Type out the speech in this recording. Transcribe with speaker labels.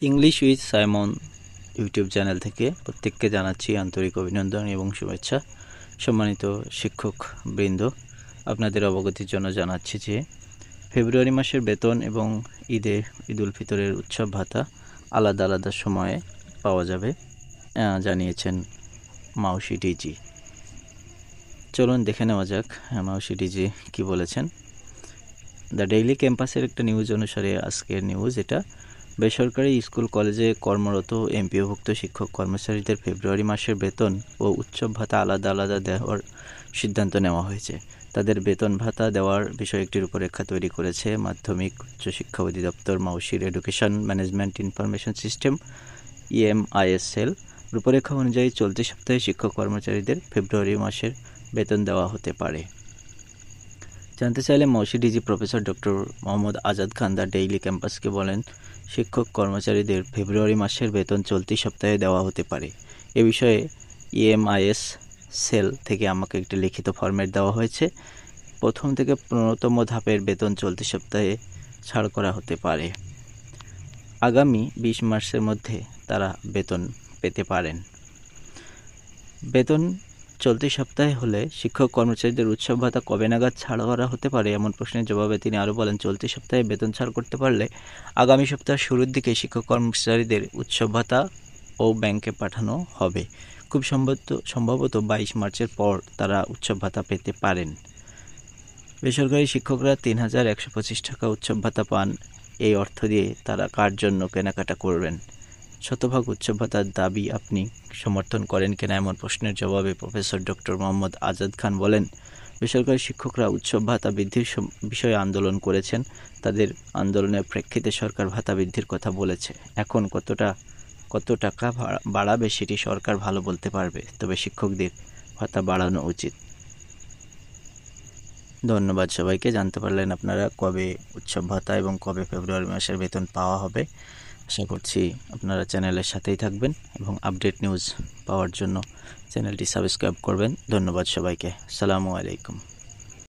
Speaker 1: English with Simon YouTube channel থেকে প্রত্যেককে জানাচ্ছি আন্তরিক অভিনন্দন এবং শুভেচ্ছা। সম্মানিত শিক্ষক বৃন্দ, আপনাদের অবগতির জন্য জানাচ্ছি যে ফেব্রুয়ারি মাসের বেতন এবং ঈদুল ফিতরের উৎসব ভাতা আলাদা আলাদা সময়ে পাওয়া যাবে জানিয়েছেন মাউসি ডিজি। চলুন দেখে নেওয়া যাক মাউসি ডিজি কী বলেছেন। দ্য ডেইলি ক্যাম্পাসের একটা নিউজ অনুসারে আজকের নিউজ এটা। বেসরকারি স্কুল কলেজে কর্মরত এমপিওভুক্ত শিক্ষক কর্মচারীদের ফেব্রুয়ারি মাসের বেতন ও উৎসব ভাতা আলাদা আলাদা দেওয়ার সিদ্ধান্ত নেওয়া হয়েছে। তাদের বেতন ভাতা দেওয়ার বিষয়টির রূপরেখা তৈরি করেছে মাধ্যমিক উচ্চশিক্ষা অধিদপ্তর মাউসির education management information system EMIS cell. রূপরেখা অনুযায়ী চলতি সপ্তাহে শিক্ষক কর্মচারীদের ফেব্রুয়ারি মাসের বেতন দেওয়া হতে পারে। জানতে চাইলে Maushi DG professor doctor Mohammad Azad Khan the daily ক্যাম্পাসকে বলেন, শিক্ষক কর্মচারীদের ফেব্রুয়ারি মাসের বেতন চলতি সপ্তাহে দেওয়া হতে পারে। এ বিষয়ে EMIS সেল থেকে আমাকে একটি লিখিত ফরম্যাট দেওয়া হয়েছে। প্রথম থেকে 15তম ধাপের বেতন চলতি সপ্তাহে ছাড় করা হতে পারে। আগামী 20 মার্চের মধ্যে তারা বেতন পেতে পারেন। বেতন চলতি সপ্তাহে হলে শিক্ষক কর্মচারীদের উৎসব ভাতা কবে নাগাদ ছাড় করা হতে পারে এমন প্রশ্নের জবাবে তিনি আরও বলেন, চলতি সপ্তাহে বেতন ছাড় করতে পারলে আগামী সপ্তাহের শুরুর দিকে শিক্ষক কর্মচারীদের উৎসব ভাতা ও ব্যাংকে পাঠানো হবে। খুব সম্ভবত 22 মার্চের পর তারা উৎসব ভাতা পেতে পারেন। বেসরকারি শিক্ষকরা 3,125 টাকা উৎসব ভাতা পান। এই অর্থ দিয়ে তারা কার জন্য কেনাকাটা করবেন? শতভাগ উৎসব ভাতার দাবি আপনি সমর্থন করেন কিনা এমন প্রশ্নের জবাবে প্রফেসর ডক্টর মোহাম্মদ আজাদ খান বলেন, বেসরকারি শিক্ষকরা উৎসব ভাতা বৃদ্ধির বিষয়ে আন্দোলন করেছেন। তাদের আন্দোলনের প্রেক্ষিতে সরকার ভাতা বৃদ্ধির কথা বলেছে। এখন কত টাকা বাড়াবে সেটি সরকার ভালো বলতে পারবে, তবে শিক্ষকদের ভাতা বাড়ানো উচিত। ধন্যবাদ সবাইকে। জানতে পারলেন আপনারা কবে উৎসব ভাতা এবং কবে ফেব্রুয়ারি মাসের বেতন পাওয়া হবে। আশা করছি আপনারা চ্যানেলের সাথেই থাকবেন এবং আপডেট নিউজ পাওয়ার জন্য চ্যানেলটি সাবস্ক্রাইব করবেন। ধন্যবাদ সবাইকে। আসসালামু আলাইকুম।